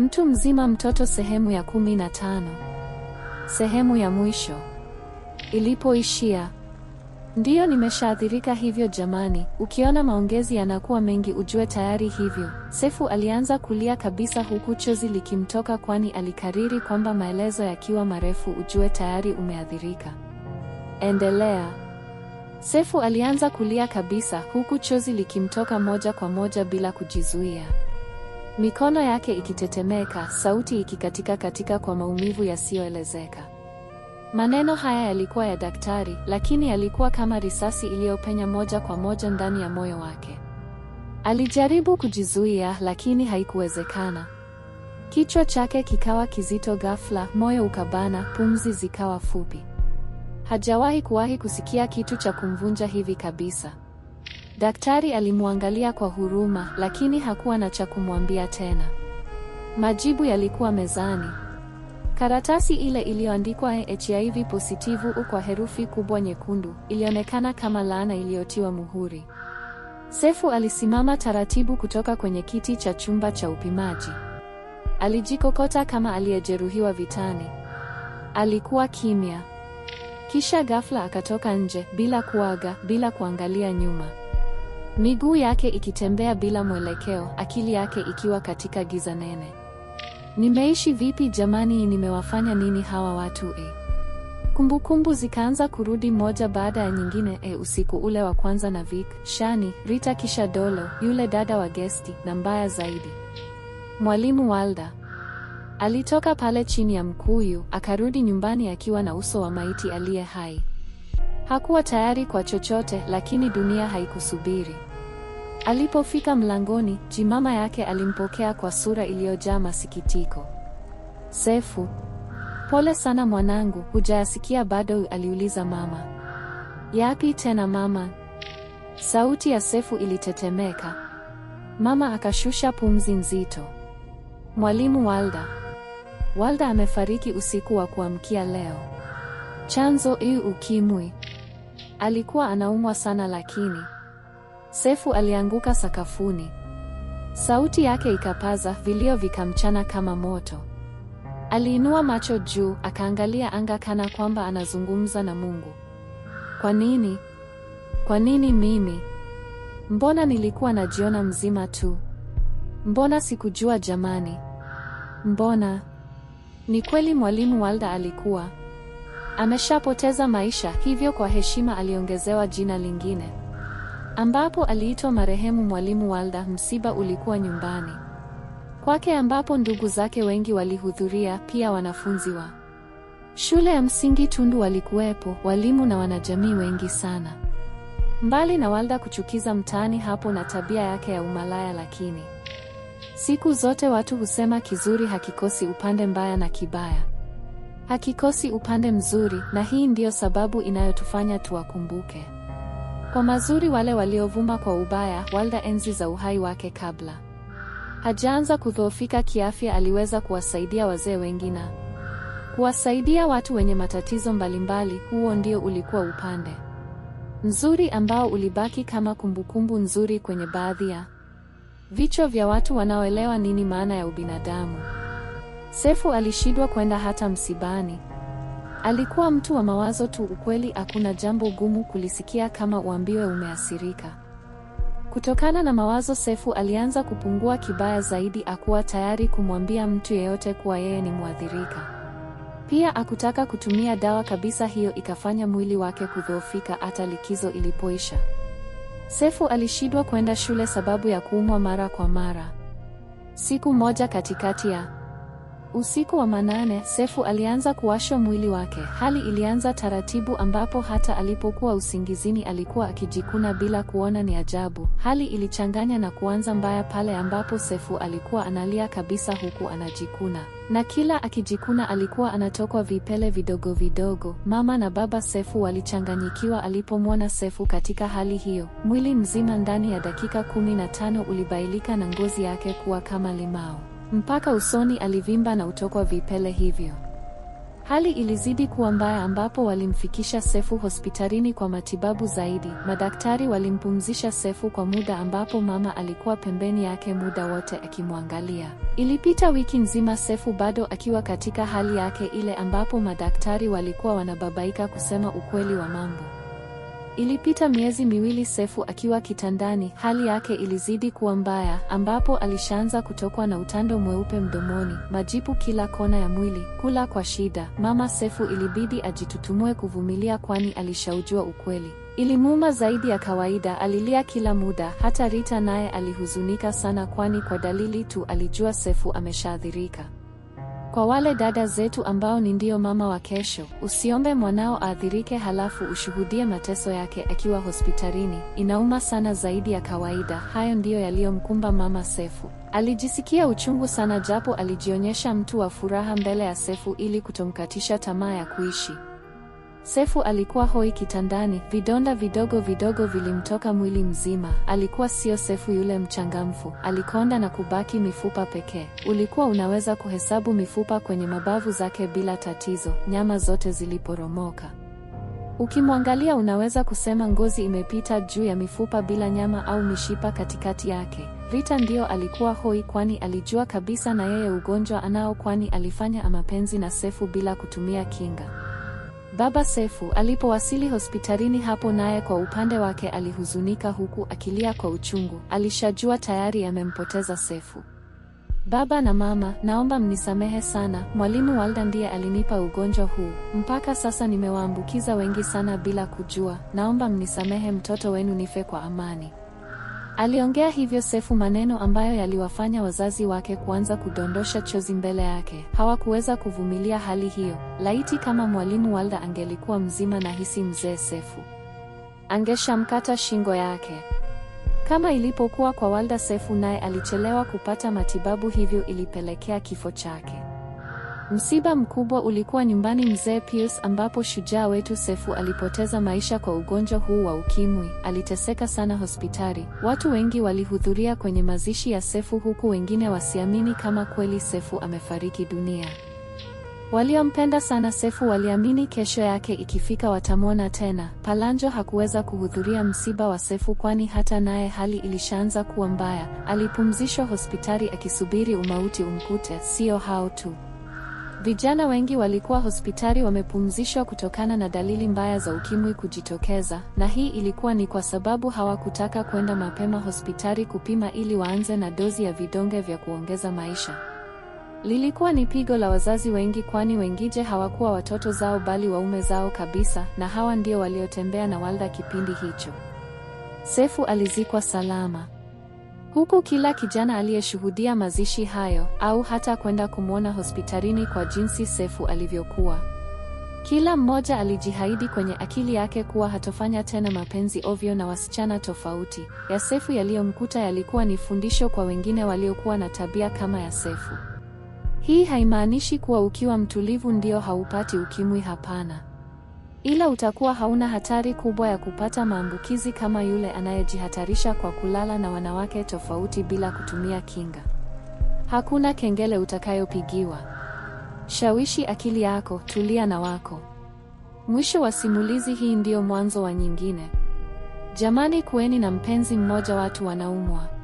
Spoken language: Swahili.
Mtu mzima mtoto sehemu ya 15. Sehemu ya mwisho. Ilipoishia. Ndiyo nimeshaathirika hivyo jamani, ukiona maongezi yanakuwa mengi ujue tayari hivyo. Sefu alianza kulia kabisa huku chozi likimtoka kwani alikariri kwamba maelezo yakiwa marefu ujue tayari umeathirika. Endelea. Sefu alianza kulia kabisa huku chozi likimtoka moja kwa moja bila kujizuia. Mikono yake ikitetemeka, sauti ikikatika kwa maumivu yasiyoelezeka. Maneno haya yalikuwa ya daktari, lakini yalikuwa kama risasi iliyopenya moja kwa moja ndani ya moyo wake. Alijaribu kujizuia, lakini haikuwezekana. Kichwa chake kikawa kizito ghafla, moyo ukabana, pumzi zikawa fupi. Hajawahi kusikia kitu cha kumvunja hivi kabisa. Daktari alimwangalia kwa huruma, lakini hakuwa na cha kumwambia tena. Majibu yalikuwa mezani. Karatasi ile iliyoandikwa HIV positivu kwa herufi kubwa nyekundu, ilionekana kama laana iliyotiwa muhuri. Sefu alisimama taratibu kutoka kwenye kiti cha chumba cha upimaji. Alijikokota kama aliyejeruhiwa vitani. Alikuwa kimya. Kisha ghafla akatoka nje, bila kuaga, bila kuangalia nyuma. Miguu yake ikitembea bila mwelekeo, akili yake ikiwa katika giza nene. Nimeishi vipi jamani, nimewafanya nini hawa watu Kumbukumbu zikaanza kurudi moja baada ya nyingine usiku ule wa kwanza na Vic, Shani, Rita kisha Dolo, yule dada wa gesti, na mbaya zaidi, Mwalimu Walda. Alitoka pale chini ya mkuyu, akarudi nyumbani akiwa na uso wa maiti aliye hai. Hakuwa tayari kwa chochote, lakini dunia haikusubiri. Alipofika mlangoni, jimama yake alimpokea kwa sura iliyojaa masikitiko. Sefu, pole sana mwanangu, hujayasikia bado? Aliuliza mama. Yapi tena mama? Sauti ya Sefu ilitetemeka. Mama akashusha pumzi nzito. Mwalimu Walda. Walda amefariki usiku wa kuamkia leo. Chanzo ukimwi. Alikuwa anaumwa sana lakini. Sefu alianguka sakafuni. Sauti yake ikapaza, vilio vikamchana kama moto. Aliinua macho juu, akaangalia anga kana kwamba anazungumza na Mungu. Kwa nini? Kwa nini mimi? Mbona nilikuwa najiona mzima tu? Mbona sikujua jamani? Mbona? Ni kweli Mwalimu Walda alikuwa ameshapoteza maisha, hivyo kwa heshima aliongezewa jina lingine, ambapo aliitwa marehemu Mwalimu Walda. Msiba ulikuwa nyumbani kwake ambapo ndugu zake wengi walihudhuria, pia wanafunzi wa shule ya msingi Tundu walikuwepo, walimu na wanajamii wengi sana. Mbali na Walda kuchukiza mtaani hapo na tabia yake ya umalaya, lakini siku zote watu husema kizuri hakikosi upande mbaya na kibaya hakikosi upande mzuri, na hii ndiyo sababu inayotufanya tuwakumbuke kwa mazuri wale waliovuma kwa ubaya. Walda enzi za uhai wake, kabla hajaanza kudhoofika kiafya, aliweza kuwasaidia wazee wengi na kuwasaidia watu wenye matatizo mbalimbali. Huo ndio ulikuwa upande mzuri ambao ulibaki kama kumbukumbu nzuri kwenye baadhi ya vichwa vya watu wanaoelewa nini maana ya ubinadamu. Sefu alishindwa kwenda hata msibani. Alikuwa mtu wa mawazo tu, ukweli. Hakuna jambo gumu kulisikia kama uambiwe umeasirika. Kutokana na mawazo, Sefu alianza kupungua kibaya zaidi. Hakuwa tayari kumwambia mtu yeyote kuwa yeye ni mwathirika. Pia hakutaka kutumia dawa kabisa, hiyo ikafanya mwili wake kudhoofika hata likizo ilipoisha. Sefu alishindwa kwenda shule sababu ya kuumwa mara kwa mara. Siku moja katikati ya usiku wa manane, Sefu alianza kuwashwa mwili wake. Hali ilianza taratibu, ambapo hata alipokuwa usingizini alikuwa akijikuna bila kuona ni ajabu. Hali ilichanganya na kuanza mbaya pale ambapo Sefu alikuwa analia kabisa huku anajikuna, na kila akijikuna alikuwa anatokwa vipele vidogo vidogo. Mama na baba Sefu walichanganyikiwa alipomwona Sefu katika hali hiyo. Mwili mzima ndani ya dakika 15 ulibailika na ngozi yake kuwa kama limao. Mpaka usoni alivimba na utokwa vipele hivyo. Hali ilizidi kuwa mbaya ambapo walimfikisha Sefu hospitalini kwa matibabu zaidi. Madaktari walimpumzisha Sefu kwa muda ambapo mama alikuwa pembeni yake muda wote akimwangalia. Ilipita wiki nzima Sefu bado akiwa katika hali yake ile ambapo madaktari walikuwa wanababaika kusema ukweli wa mambo. Ilipita miezi miwili Sefu akiwa kitandani, hali yake ilizidi kuwa mbaya ambapo alishaanza kutokwa na utando mweupe mdomoni, majipu kila kona ya mwili, kula kwa shida. Mama Sefu ilibidi ajitutumue kuvumilia kwani alishaujua ukweli. Ilimuuma zaidi ya kawaida, alilia kila muda, hata Rita naye alihuzunika sana kwani kwa dalili tu alijua Sefu ameshaathirika. Kwa wale dada zetu ambao ni ndio mama wa kesho, usiombe mwanao aathirike halafu ushuhudie mateso yake akiwa hospitalini. Inauma sana zaidi ya kawaida. Hayo ndiyo yaliyomkumba mama Sefu. Alijisikia uchungu sana japo alijionyesha mtu wa furaha mbele ya Sefu ili kutomkatisha tamaa ya kuishi. Sefu alikuwa hoi kitandani, vidonda vidogo vidogo vilimtoka mwili mzima. Alikuwa sio Sefu yule mchangamfu, alikonda na kubaki mifupa pekee. Ulikuwa unaweza kuhesabu mifupa kwenye mabavu zake bila tatizo, nyama zote ziliporomoka. Ukimwangalia unaweza kusema ngozi imepita juu ya mifupa bila nyama au mishipa katikati yake. Rita ndio alikuwa hoi kwani alijua kabisa na yeye ugonjwa anao kwani alifanya mapenzi na Sefu bila kutumia kinga. Baba Sefu alipowasili hospitalini hapo naye kwa upande wake alihuzunika huku akilia kwa uchungu. Alishajua tayari amempoteza Sefu. Baba na mama, naomba mnisamehe sana. Mwalimu Walda ndiye alinipa ugonjwa huu. Mpaka sasa nimewaambukiza wengi sana bila kujua. Naomba mnisamehe mtoto wenu nife kwa amani. Aliongea hivyo Sefu, maneno ambayo yaliwafanya wazazi wake kuanza kudondosha chozi mbele yake. Hawakuweza kuvumilia hali hiyo. Laiti kama mwalimu Walda angelikuwa mzima na hisi mzee Sefu angeshamkata shingo yake. Kama ilipokuwa kwa Walda, Sefu naye alichelewa kupata matibabu, hivyo ilipelekea kifo chake. Msiba mkubwa ulikuwa nyumbani mzee Pius ambapo shujaa wetu Sefu alipoteza maisha kwa ugonjwa huu wa ukimwi. Aliteseka sana hospitali. Watu wengi walihudhuria kwenye mazishi ya Sefu huku wengine wasiamini kama kweli Sefu amefariki dunia. Waliompenda sana Sefu waliamini kesho yake ikifika watamwona tena. Palanjo hakuweza kuhudhuria msiba wa Sefu kwani hata naye hali ilishaanza kuwa mbaya. Alipumzishwa hospitali akisubiri umauti umkute. Sio hao tu. Vijana wengi walikuwa hospitali wamepumzishwa kutokana na dalili mbaya za ukimwi kujitokeza, na hii ilikuwa ni kwa sababu hawakutaka kwenda mapema hospitali kupima ili waanze na dozi ya vidonge vya kuongeza maisha. Lilikuwa ni pigo la wazazi wengi kwani wengine hawakuwa watoto zao bali waume zao kabisa, na hawa ndio waliotembea na Walda kipindi hicho. Sefu alizikwa salama. Huku kila kijana aliyeshuhudia mazishi hayo au hata kwenda kumwona hospitalini kwa jinsi Sefu alivyokuwa, kila mmoja alijihaidi kwenye akili yake kuwa hatofanya tena mapenzi ovyo na wasichana tofauti. Ya Sefu yaliyomkuta yalikuwa ni fundisho kwa wengine waliokuwa na tabia kama ya Sefu. Hii haimaanishi kuwa ukiwa mtulivu ndio haupati ukimwi, hapana. Ila utakuwa hauna hatari kubwa ya kupata maambukizi kama yule anayejihatarisha kwa kulala na wanawake tofauti bila kutumia kinga. Hakuna kengele utakayopigiwa. Shawishi akili yako, tulia na wako. Mwisho wa simulizi hii ndio mwanzo wa nyingine. Jamani, kuweni na mpenzi mmoja, watu wanaumwa.